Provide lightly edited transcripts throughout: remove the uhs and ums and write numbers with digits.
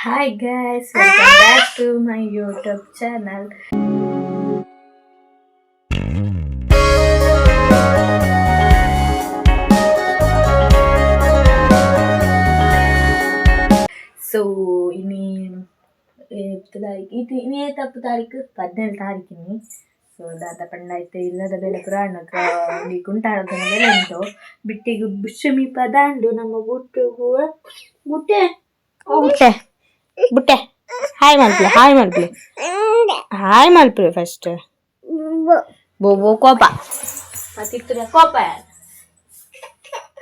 Hi guys, welcome back to my YouTube channel. So ini apa tarik 17 tarik ini. So data pandai ಇಲ್ಲದ ಬೆಲೆ ಪುರಾಣಕ ಈ ಕುಂಟಾಳದನ ಬೆಲೆ ಉಂಟು ಬಿಟ್ಟಿಗೆ ಬಿಷಮಿ ಪದಾಂಡು ನಮ್ಮ ಬುಟ್ಟೆಗೂ ಬುಟ್ಟೆ ಬುಟ್ಟೆ ಹಾಯ್ ಮಲ್ಪ್ಲೆ ಫಸ್ಟ್ ಬೋಬೋ ಕೋಪ ಮತ್ತಿತ್ರ ಕೋಪ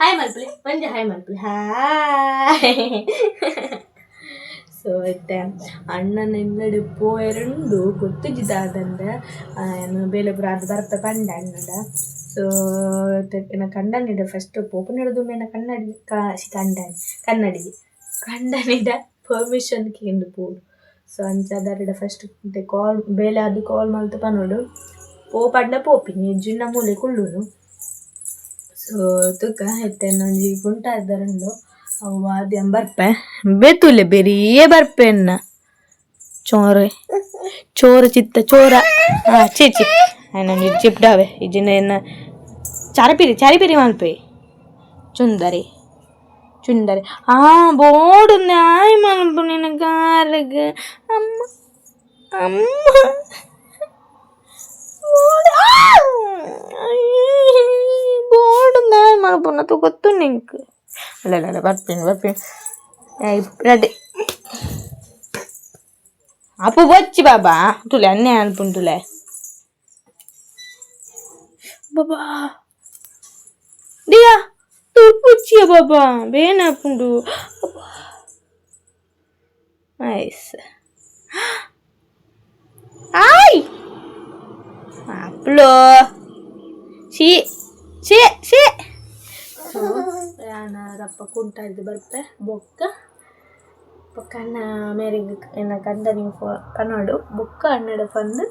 ಹಾಯ್ ಮಲ್ಪ್ಲೆ ಹಾಯ್ ಸೊ ಐತೆ ಅಣ್ಣನ ಎಲ್ಲಡೆ ಪೋಯರಂಡು ಗೊತ್ತಿದ್ದಾದಂದ ಬೇಲೆ ಪುರ ಅದು ಬರ್ತ ಪಂಡ ಅಣ್ಣದ ಸೊ ಕಂಡನಿಡ ಫಸ್ಟ್ ಪೋಪನ ಹಿಡಿದು ಕನ್ನಡಿಗೆ ಪರ್ಮಿಷನ್ ಕೇಂದ್ರ ಪೋಡು ಸೊ ಅಂಚ ಫಸ್ಟ್ ಕಾಲ್ ಬೇಲೆ ಅದು ಕಾಲ್ ಮಲ್ತು ಪನೋಡು ಪೋಪಂಡ ಪೋಪಿನಿ ಜಿನ್ನ ಮೂಲೆ ಕುಳ್ಳುನು ಸೊ ತುಕ ಐತೆ ನಂಜಿ ಗುಂಟ ಇದ್ದಾರಂಡು ಅವು ಆದ್ಯಂ ಬರ್ಪೆ ಬೇತುಲೆ ಬೆರಿಯೇ ಬರ್ಪೆನ್ನ ಚೋರ ಚಿತ್ತ ಚೋರ ಚೀಚಿ ನಂಜಿ ಚಿಪ್ಡಾವೆ ಇಜಿನ ಎನ್ನ ಚಾರಿಪಿರಿ ಮಲ್ಪೆ ಚುಂದರಿ ಬೋಡು ನ್ಯಾಯ ಮಲ್ಪು ನಿನ್ನ ಗಾರಗ ಅಮ್ಮ ಬೋಡು ನ್ಯಾಯ ಮಲ್ಪು ನಾ ಗೊತ್ತು ನಿಂಗೆ ಅಲ್ಲ ಬರ್ತೀನಿ ರೆಡಿ ಅಪ್ಪು ಬಚ್ಚಿ ಬಾಬಾ ತುಲೆ ಅನ್ನೇ ಅನ್ಪುಂಟುಲೆ ಬಾಬಾ ದಿಯಾ ತುಪ್ಪುಚ್ಚಿಯ ಬಾಬಾ ಬೇನ ಅಪ್ಪುಂಡು ನೈಸ್ ಆಯ್ ಅಪ್ಲೋ ಸಿ ರಪ್ಪ ಕುಂಟ ಇದು ಬರುತ್ತೆ ಬೊಕ್ಕ ಅಣ್ಣ ಮೇರೆಗೆ ಎನ್ನ ಕಂದ ನೀವು ಕನ್ನಡು ಬೊಕ್ಕ ಅಣ್ಣಡ ಪಂದು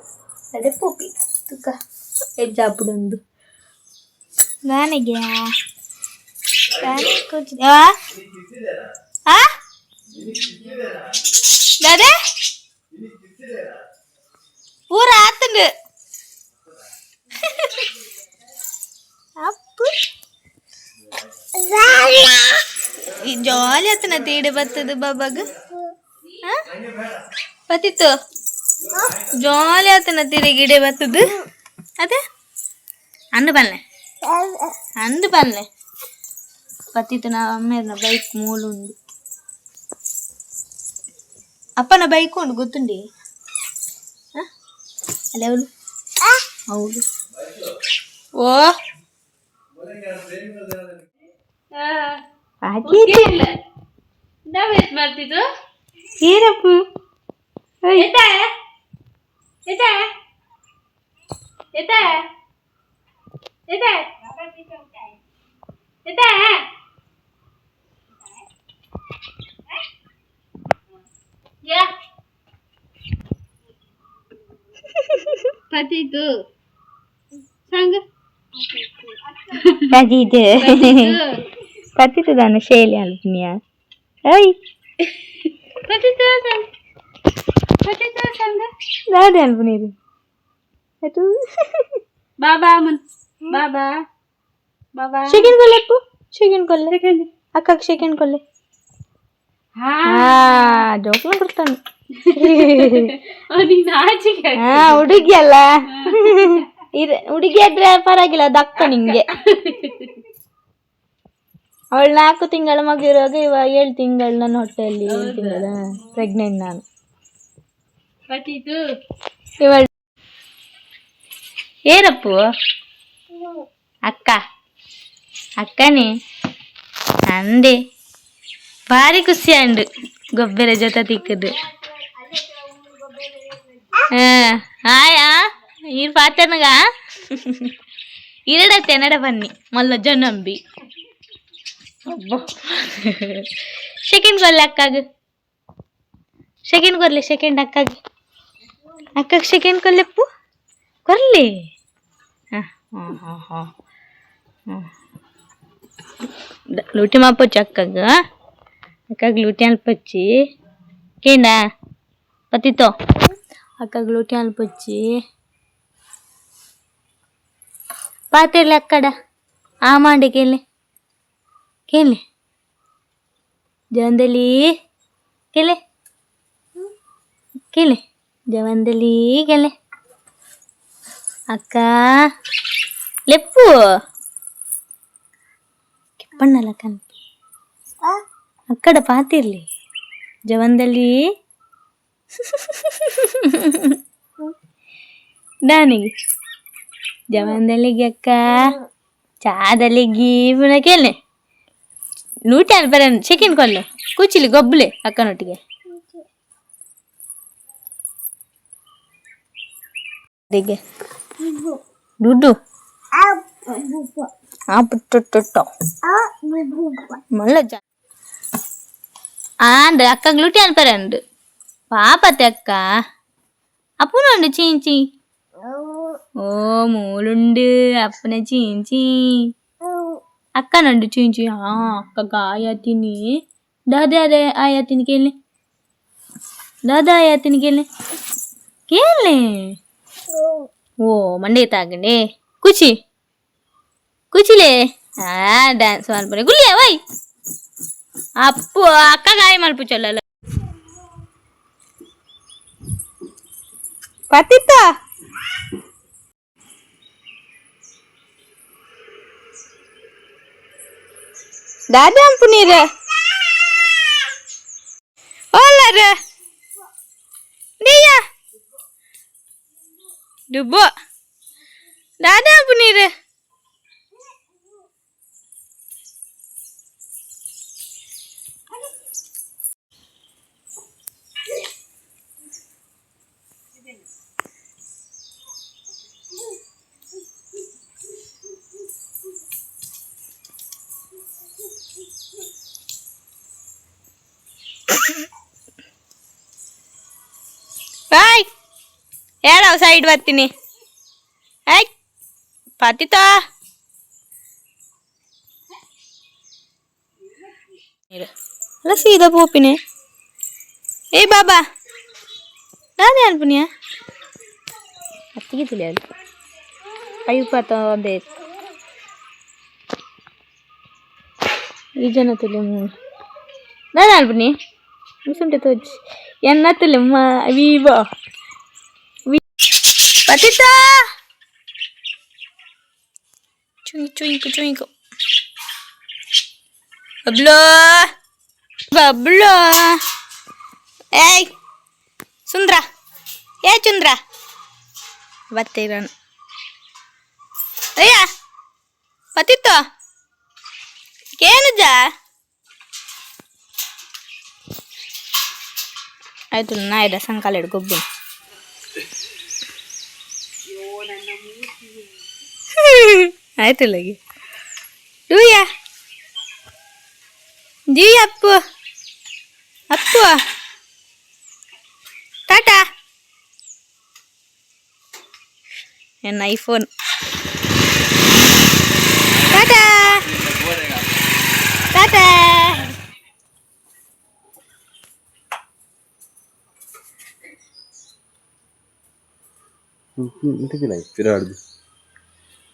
ಅಡೆ ಪೋಪಿ ತುಕ್ಕ ಎಜ್ಜಾಪುಡೊಂದು ನನಗೆ ದಾದೆ ಪೂರ ಆತಂಡು ಅಪ್ಪು ಈ ಜಾಲಿ ಆತನ ತೀಡೆ ಬರ್ತದ ಬಾಬಾಗ ಬತ್ತಿತ್ತು ಜಾಲಿ ಆತನ ತೀಡೆ ಗಿಡೆ ಬರ್ತದ ಅದೇ ಅಂದು ಬನ್ನೆ ಬತ್ತಿತ್ತು ನಾ ಅಮ್ಮೇನ ಬೈಕ್ ಮೂಲುಂಡು ಅಪ್ಪನ ಬೈಕ್ ಉಂಡು ಗೊತ್ತುಂಡಿ ಅಲ್ಲ ಅವಳು ಹೌದು ಓ ಮಾಡ್ತಿದ್ದು ಏನಪ್ಪು ಪತಿತು ಸಂಗ ಪತಿತು ನಾನು ಶೈಲಿ ಅಲ್ಪನಿಯ ಐ ಪತಿತು ಸಂಗ ದಾದೆ ಅಲ್ಪನೀರು ಅದು ಬಾಬಾ ಸೆಕೆಂಡ್ ಕೊಲ್ಲೆ ಅಪ್ಪು ಅಕ್ಕಕ್ಕೆ ಸೆಕೆಂಡ್ ಕೊಲ್ಲೆ ಜೋಕ್ಲ ಕೊಡ್ತಾನೆ ಹುಡುಗಿ ಅಲ್ಲ ಹುಡುಗಿ ಆದ್ರೆ ಪರವಾಗಿಲ್ಲ ಅದು ಅಕ್ಕ ನಿಂಗೆ ಅವಳು 4 ತಿಂಗಳ ಮಗು ಇರುವಾಗ 7 ತಿಂಗಳು ನನ್ನ ಹೊಟ್ಟೆಯಲ್ಲಿ 7 ತಿಂಗಳ ಪ್ರೆಗ್ನೆಂಟ್ ನಾನು ಇವಳು ಏನಪ್ಪು ಅಕ್ಕನೇ ಅಂದೆ ಭಾರಿ ಖುಷಿ ಅಂಡು ಗೊಬ್ಬರ ಜೊತೆ ತಿಕ್ಕದು ಆಯಾ ನೀರು ಪಾತನಗ ಇರಡತ್ತೆ ಬನ್ನಿ ಮಲ್ಲ ಜನಂಬಿ ಸೆಕೆಂಡ್ ಕೊರ್ಲೆ ಅಕ್ಕಗೆ ಸೆಕೆಂಡ್ ಕೊಲ್ಲೆಪ್ಪು ಕೊರ್ಲಿ ಲೂಟಿ ಮಾಪಚ್ಚಿ ಅಕ್ಕಗೆ ಲೂಟಿ ಅಲ್ಪಚ್ಚಿ ಕೇಂಡ ಪತಿತೋ ಅಕ್ಕಗಳು ಟ್ಯಾನ್ ಪೊಚ್ಚಿ ಪಾತೆರ್ಲಿ ಅಕ್ಕಡ ಆ ಮಾಂಡೆ ಕೇಳಿ ಕೇಳಿ ಜವಂದಲಿ ಕೇಳಿ ಕೇಳಿ ಜವಂದಲಿ ಕೇಳಿ ಅಕ್ಕ ಲೆಪ್ಪು ಕೆಪ್ಪಣ್ಣಲ್ಲ ಕನ್ ಅಕ್ಕಡ ಪಾತಿರ್ಲಿ ಜವಂದಲಿ ದಾನಿಗೆ ಜವಂದಲಿಗೆ ಅಕ್ಕ ಚಾದಲಿಗಿ ಪುನ ಕೇಳಿ ನೂಟ ಬರ ಸೆಕೆಂಡ್ ಕೊಲ್ಲೆ ಕೂಚಿಲಿ ಗೊಬ್ಬಲೆ ಅಕ್ಕನೊಟ್ಟಿಗೆ ದುಡ್ಡು మళ్ళా ఆండ్ అక్క గ్లూటి అనిపారండు పాపతి అక్క అప్పునుండు చీంచి ఓ మూలుండు అప్పున చీంచి అక్క నుండు చీంచి అక్క గాయ తిని దాదా అదే ఆయా తినికెళ్ళి దాదా ఆయా తినికెళ్ళి కేళ్ళి ఓ మండే తాగండి కూచి కూచిలే డాన్స్ మల్పని గుళ్ళే వై అప్పు అక్క గాయ మల్పు చొల్ల పతిత దాదా అంపునీర ఓలర డియా డుబ్బో దాదా అంపునీర బాయ్ ఏడవ సైడ్ వత్తిని ఐ పతితా అలా సీదా పోపినే ఏ బాబా నాదే అనుపునియా అత్తికి తెలియాలి అయిపోతుంది ఈ జన తెలియము నాదే అనుపుని చూసుంటే తోచి ఎన్న తెలియమ్మా వీవో పతితా చుయింకు చుయింకు బబ్లో బబ్లో ఏయ్ సుంద్ర ఏ చుంద్ర బత్తేరాను అయ్యా పతితో కేనుజా ಆಯ್ತು ನಾ ಇದೆ ಸಂಕಾಲ ಹಿಡ್ಕೊಬ್ಬು ಆಯ್ತಲ್ಲಗಿ ಡೂಯ ಜೀ ಅಪ್ಪು ಅಪ್ಪು ಟಾಟಾ ನನ್ನ ಐಫೋನ್ ಟಾಟಾ ಟಾಟಾ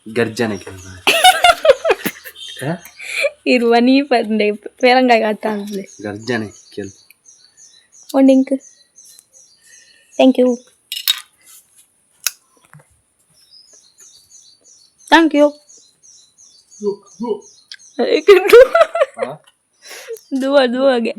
ಗರ್ಜನೆ ಇರುವ ನೀ ಬಂದೆ ಪೇರಂಗಾಗ ಆಟ ಅಂದ್ರೆ ಗರ್ಜನೆ ಕೆಲ್ ಒಂದಿಂಕ್ thank you thank you Dua ದುವಾಗೆ